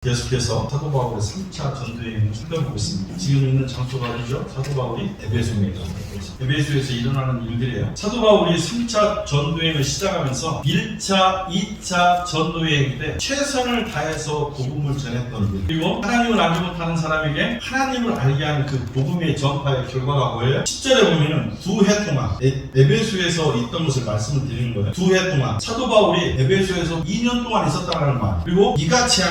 계속해서 사도 바울의 3차 전도여행을 살펴보고 있습니다. 지금 있는 장소가 어디죠? 사도 바울이 에베소입니다. 에베소에서 일어나는 일들이에요. 사도 바울이 3차 전도여행을 시작하면서 1차, 2차 전도여행 때 최선을 다해서 복음을 전했던 일, 그리고 하나님을 알지 못하는 사람에게 하나님을 알게 하는 그 복음의 전파의 결과가 뭐예요? 10절에 보면은 2해 동안 에베소에서 있던 것을 말씀을 드리는 거예요. 2해 동안 사도 바울이 에베소에서 2년 동안 있었다는 말, 그리고 이같이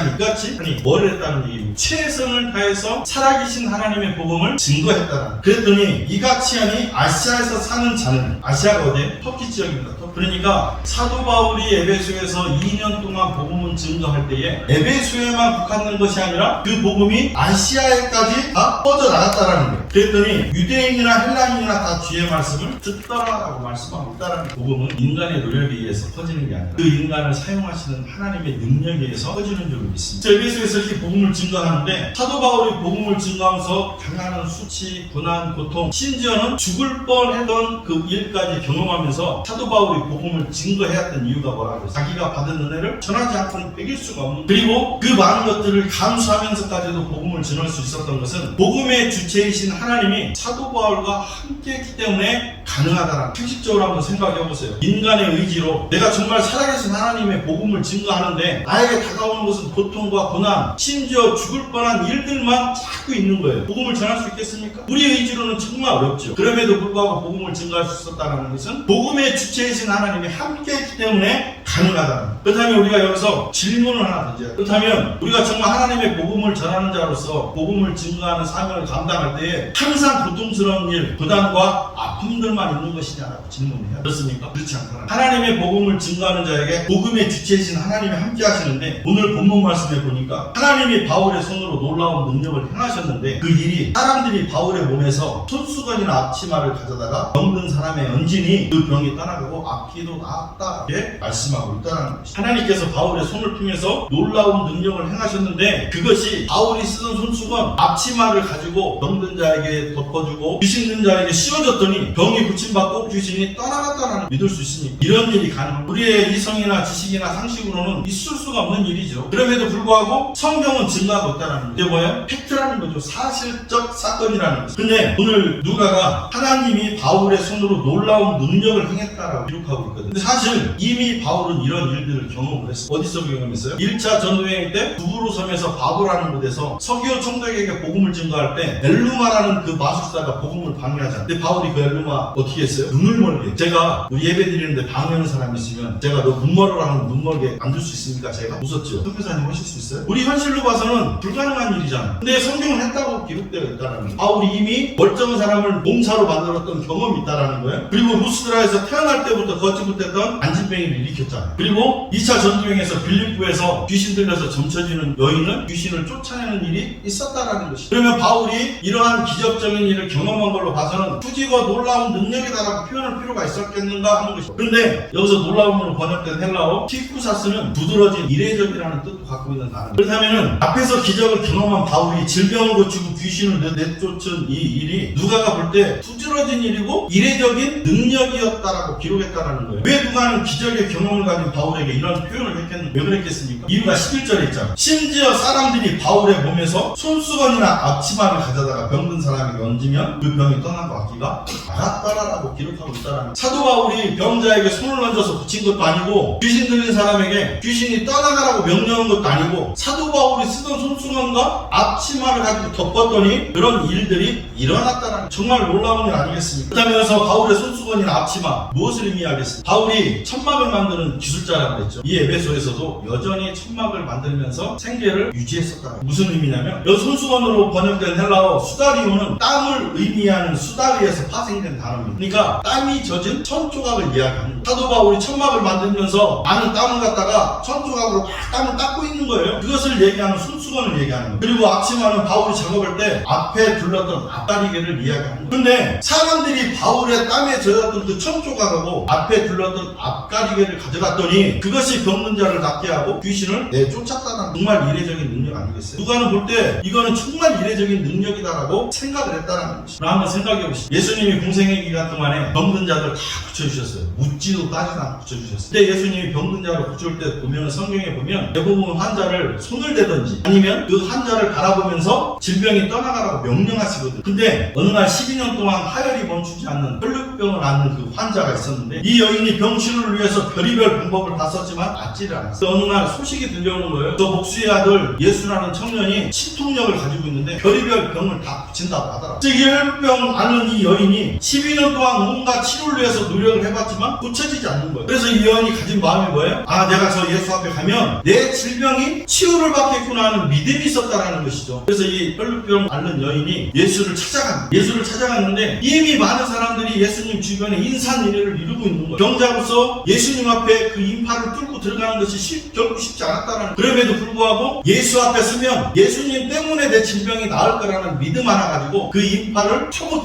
아니 뭘 했다는 얘기입니다. 최선을 다해서 살아계신 하나님의 복음을 증거했다는. 그랬더니 이같이 하니 아시아에서 사는 자는, 아시아가 어디에? 터키 지역입니다. 그러니까 사도 바울이 에베소에서 2년 동안 복음을 증거할 때에 에베소에만 국한된 것이 아니라 그 복음이 아시아에까지 다 퍼져나갔다는 거예요. 그랬더니 유대인이나 헬라인이나 다 주의 말씀을 듣더라라고 말씀하고 있다는 복음은 인간의 노력에 의해서 퍼지는 게 아니라 그 인간을 사용하시는 하나님의 능력에 의해서 퍼지는 줄을 믿습니다. 에베소에서 이렇게 복음을 증거하는데 사도 바울이 복음을 증거하면서 당하는 수치, 고난, 고통, 심지어는 죽을 뻔했던 그 일까지 경험하면서 사도 바울이 복음을 증거해야 했던 이유가 뭐라고 해요? 자기가 받은 은혜를 전하지 않고는 빼길 수가 없는, 그리고 그 많은 것들을 감수하면서까지도 복음을 전할 수 있었던 것은 복음의 주체이신 하나님이 사도 바울과 함께 했기 때문에 가능하다라는, 상식적으로 한번 생각해 보세요. 인간의 의지로 내가 정말 살아계신 하나님의 복음을 증거하는데 나에게 다가오는 것은 고통과 고난, 심지어 죽을 뻔한 일들만 자꾸 있는 거예요. 복음을 전할 수 있겠습니까? 우리의 의지로는 정말 어렵죠. 그럼에도 불구하고 복음을 증거할 수 있었다는 것은 복음의 주체이신 하나님이 함께 했기 때문에 가능하다. 그렇다면 우리가 여기서 질문을 하나 던져요. 그렇다면 우리가 정말 하나님의 복음을 전하는 자로서 복음을 증거하는 사명을 감당할 때에 항상 고통스러운 일, 고난과 아픔들만 있는 것이냐라고 질문해요. 그렇습니까? 그렇지 않잖아요. 하나님의 복음을 증거하는 자에게 복음의 주체이신 하나님이 함께 하시는데, 오늘 본문 말씀에 보니까 하나님이 바울의 손으로 놀라운 능력을 행하셨는데 그 일이 사람들이 바울의 몸에서 손수건이나 앞치마를 가져다가 병든 사람의 얹으니 그 병이 떠나가고 앞기도 나았다, 이렇게 말씀하고 있다는 것이죠. 하나님께서 바울의 손을 통해서 놀라운 능력을 행하셨는데 그것이 바울이 쓰던 손수건, 앞치마를 가지고 병든 자에게 덮어주고 귀신 있는 자에게 씌워줬더니 병이 고침받고 귀신이 떠나갔다는, 믿을 수 있습니까? 이런 일이 가능합니다. 우리의 이성이나 지식이나 상식으로는 있을 수가 없는 일이죠. 그럼에도 불구하고 성경은 증거하고 있다는 거예요. 이게 뭐예요? 팩트라는 거죠. 사실적 사건이라는 거죠. 근데 오늘 누가가 하나님이 바울의 손으로 놀라운 능력을 행했다라고 기록하고 있거든요. 근데 사실 이미 바울은 이런 일들을 경험을 했어요. 어디서 경험했어요? 1차 전도여행 때 두브로 섬에서 바보라는 곳에서 서기오 총독에게 복음을 증거할 때 엘루마라는 그 마술사가 복음을 방해하잖아요. 근데 바울이 그 엘루마 어떻게 했어요? 눈을 멀게. 제가 우리 예배 드리는데 방해하는 사람이 있으면 제가 너 눈 멀어라 하면 눈 멀게 안 줄 수 있습니까? 제가 웃었죠. 선교사님 하실 수 있어요? 우리 현실로 봐서는 불가능한 일이잖아요. 근데 성경은 했다고 기록되어 있다는 거예요. 바울이 이미 멀쩡한 사람을 몸사로 만들었던 경험이 있다는 거예요. 그리고 루스드라에서 태어날 때부터 걷지 못했던 안진뱅이를 일으켰잖아요. 그리고 2차 전도여행에서 빌립보에서 귀신 들려서 점쳐지는 여인은 귀신을 쫓아내는 일이 있었다라는 것이죠. 그러면 바울이 이러한 기적적인 일을 경험한 걸로 봐서는 투지고 놀라운 능력이다라고 표현할 필요가 있었겠는가 하는 것이죠. 그런데 여기서 놀라움으로 번역된 헬라어 티쿠사스는 두드러진 이례적이라는 뜻도 갖고 있는 단어입니다. 그렇다면 앞에서 기적을 경험한 바울이 질병을 고치고 귀신을 내쫓은 이 일이 누가가 볼 때 두드러진 일이고 이례적인 능력이었다라고 기록했다라는 거예요. 왜 누가는 기적의 경험을 가진 바울에게 이런 표현을 했겠는가? 왜 그랬겠습니까? 이유가 11절에 있잖아요. 심지어 사람들이 바울의 몸에서 손수건이나 앞치마를 가져다가 병든 사람에게 얹으면 그 병이 떠나고 악기가 나갔더라라고 기록하고 있다는 거예요. 사도 바울이 병자에게 손을 얹어서 붙인 것도 아니고 귀신 들린 사람에게 귀신이 떠나가라고 명령한 것도 아니고 사도 바울이 쓰던 손수건과 앞치마를 가지고 덮었더니 그런 일들이 일어났다는, 정말 놀라운 일 아니겠습니까? 그렇다면서 바울의 손수건이나 앞치마 무엇을 의미하겠습니까? 바울이 천막을 만드는 기술자라고 했죠. 이 에베소에서도 여전히 천막을 만들면서 생계를 유지했었다. 무슨 의미냐면 이 손수건으로 번역된 헬라어 수다리오는 땀을 의미하는 수다리에서 파생된 단어입니다. 그러니까 땀이 젖은 천조각을 이야기하는 거예요. 사도 바울이 천막을 만들면서 많은 땀을 갖다가 천조각으로 막 땀을 닦고 있는 거예요. 그것을 얘기하는 손수건을 얘기하는 거예요. 그리고 앞치마는 바울이 작업할 때 앞에 둘렀던 앞다리개를 이야기하는 거예요. 근데 사람들이 바울의 땀에 젖었던 그 천조각하고 앞에 둘렀던 앞다리개를 가져갔더니 그것이 병든 자를 낫게 하고 귀신을 내쫓았다는, 정말 이례적인 능력 아니겠어요? 누가는 볼 때 이거는 정말 이례적인 능력이다라고 생각을 했다는 것이죠. 한번 생각해 보시죠. 예수님이 공생의 기간 동안에 병든 자들 다 고쳐주셨어요. 묻지도 따지도 않고 고쳐주셨어요. 근데 예수님이 병든 자를 고쳐줄 때 보면, 성경에 보면 대부분 환자를 손을 대든지 아니면 아니면 그 환자를 바라보면서 질병이 떠나가라고 명령하시거든. 근데 어느 날 12년 동안 하혈이 멈추지 않는 혈루병을 앓는 그 환자가 있었는데, 이 여인이 병치료를 위해서 별의별 방법을 다 썼지만 낫지를 않았어요. 어느 날 소식이 들려오는 거예요. 저 목수의 아들 예수라는 청년이 침통력을 가지고 있는데 별의별 병을 다 고친다고 하더라고요. 이 혈루병 앓는 이 여인이 12년 동안 온갖 치료를 위해서 노력을 해봤지만 고쳐지지 않는 거예요. 그래서 이 여인이 가진 마음이 뭐예요? 아, 내가 저 예수 앞에 가면 내 질병이 치유를 받겠구나 하는 믿음이 있었다라는 것이죠. 그래서 이 혈루병 앓는 여인이 예수를 찾아갑니다. 예수를 찾아갔는데 이미 많은 사람들이 예수님 주변에 인산인해를 이루고 있는 거예요. 병자로서 예수님 앞에 그 인파를 뚫고 들어가는 것이 결코 쉽지 않았다라는, 그럼에도 불구하고 예수 앞에 서면 예수님 때문에 내 질병이 나을 거라는 믿음 하나 가지고 그 인파를 파고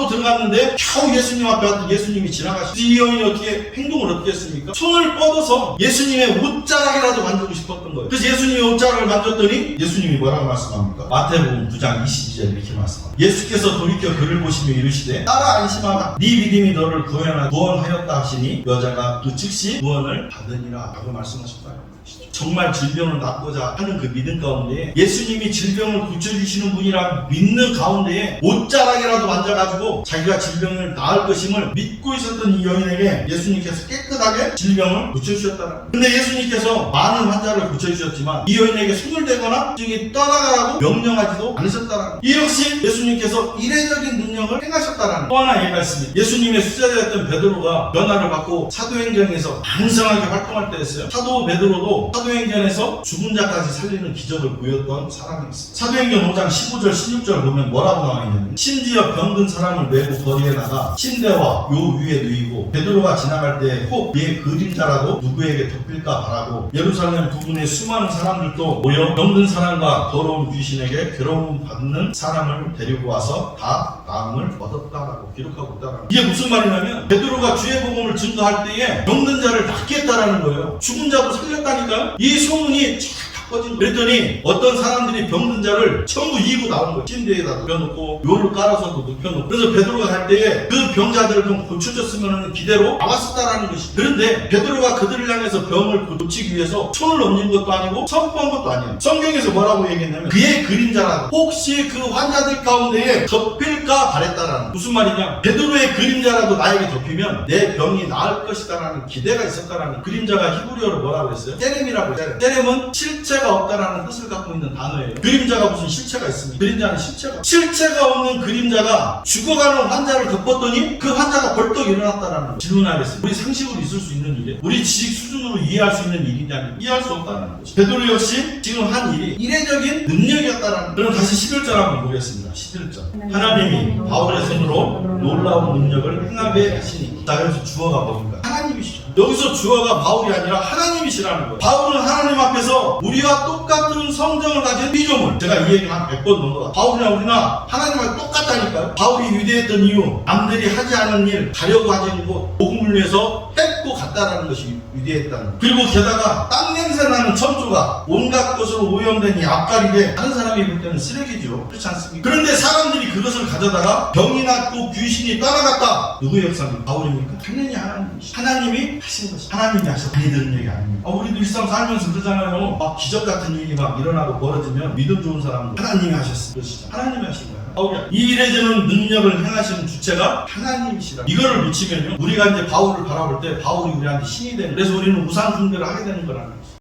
들어갔는데 겨우 예수님 앞에 왔더니 예수님이 지나가시고, 이 여인이 어떻게 행동을 어떻게 했습니까? 손을 뻗어서 예수님의 옷자락이라도 만지고 싶었던 거예요. 그래서 예수님의 옷자락을 만졌더니 예수님이 뭐라고 말씀합니까? 마태복음 9장 22절 이렇게 말씀합니다. 예수께서 돌이켜 그를 보시며 이르시되 따라 안심하라, 네 믿음이 너를 구원하였다 하시니 여자가 그 즉시 구원을 받으니라 라고 말씀하셨다는 것이죠. 정말 질병을 낫고자 하는 그 믿음 가운데 예수님이 질병을 고쳐주시는 분이라 믿는 가운데에 옷자락이라도 만져가지고 자기가 질병을 나을 것임을 믿고 있었던 이 여인에게 예수님께서 깨끗하게 질병을 고쳐주셨다는 거예요. 근데 예수님께서 많은 환자를 고쳐주셨지만 이 여인에게 손을 대거나 증이 떠나가라고 명령하지도 않으셨다는 거예요. 이 역시 예수님께서 이례적인 능력을 행하셨다는 또 하나 예가 있습니다. 예수님의 수제자였던 베드로가 변화를 받고 사도행전에서 왕성하게 활동할 때였어요. 사도 베드로도 사도행전에서 죽은 자까지 살리는 기적을 보였던 사람이었어요. 사도행전 5장 15절 16절 보면 뭐라고 나와있냐면, 심지어 병든 사람을 메고 거리에 나가 침대와 요 위에 누이고 베드로가 지나갈 때 혹 얘 그림자라도 누구에게 덮일까 바라고 예루살렘 부근에 수많은 사람들도 모여 병든 사람과 더러운 귀신에게 괴로움 받는 사람을 데리고 와서 다 나음을 얻었다라고 기록하고 있다라는, 이게 무슨 말이냐면 베드로가 주의 복음을 증거할 때에 병든 자를 낫게 했다라는 거예요. 죽은 자도 살렸다니까요. 이 소문이 쫙 퍼진 거예요. 그랬더니 어떤 사람들이 병든 자를 전부 이고 나온 거예요. 침대에다 눕혀놓고 요를 깔아서도 눕혀놓고. 그래서 베드로가 갈 때에 그 병자들을 좀 고쳐줬으면 기대로 나왔었다라는 것이. 그런데 베드로가 그들을 향해서 병을 고치기 위해서 손을 넘긴 것도 아니고 선포한 것도 아니에요. 성경에서 뭐라고 얘기했냐면 그의 그림자라고, 혹시 그 환자들 가운데에 덮일까 바랬다라는. 무슨 말이냐, 베드로의 그림자라도 나에게 덮이면 내 병이 나을 것이다라는 기대가 있었다라는. 그림자가 히브리어로 뭐라고 했어요? 떼렘이라고 했어요. 떼렘은 실체가 없다라는 뜻을 갖고 있는 단어예요. 그림자가 무슨 실체가 있습니까? 그림자는 실체가 없는 그림자가 죽어가는 환자를 덮었더니 그 환자가 벌떡 일어났다라는 거. 질문하겠습니다. 우리 상식으로 있을 수 있는 일이에요? 우리 지식 수준으로 이해할 수 있는 일이냐? 이해할 수 없다는 거죠. 베드로 역시 지금 한 일이 이례적인 능력이었다라는 거. 그럼 다시 11절 한번 보겠습니다. 11절. 하나님이 바울의 손으로 놀라운 능력을 행하게 하시니. 자, 그래서 주어가 뭡니까? 하나님이시죠. 여기서 주어가 바울이 아니라 하나님이시라는 거예요. 바울은 하나님 앞에서 우리와 똑같은 성정을 가진 피조물. 제가 이 얘기 한 100번 넘은 것 같아요. 바울이나 우리나 하나님과 똑같다니까요. 바울이 위대했던 이유, 남들이 하지 않은 일, 가려고 하지 않고 복음을 위해서 뺏고 갔다라는 것이 위대했다는 거예요. 그리고 게다가 땅 냄새 나는 천조가 온갖 것으로 오염된 이 앞가리게 다른 사람이 볼 때는 쓰레기죠. 그렇지 않습니까? 그런데 사람들이 그것을 가져다가 병이 낫고 귀신이 떠나갔다. 누구의 역사입니까? 바울입니까? 당연히 하나님이시. 하나님이 하신 것이. 하나님이 하셔서 많이 들은 얘기 아닙니까? 우리도 일상 살면서 그러잖아요. 막 기적 같은 일이 막 일어나고 벌어지면 믿음 좋은 사람들 하나님이 하셨어요. 그러시죠. 하나님이 하신 거예요. 이 이래저래 능력을 행하시는 주체가 하나님이시라. 이거를 놓치면요, 우리가 이제 바울을 바라볼 때 바울이 우리한테 신이 되는, 그래서 우리는 우상 숭배를 하게 되는 거라는.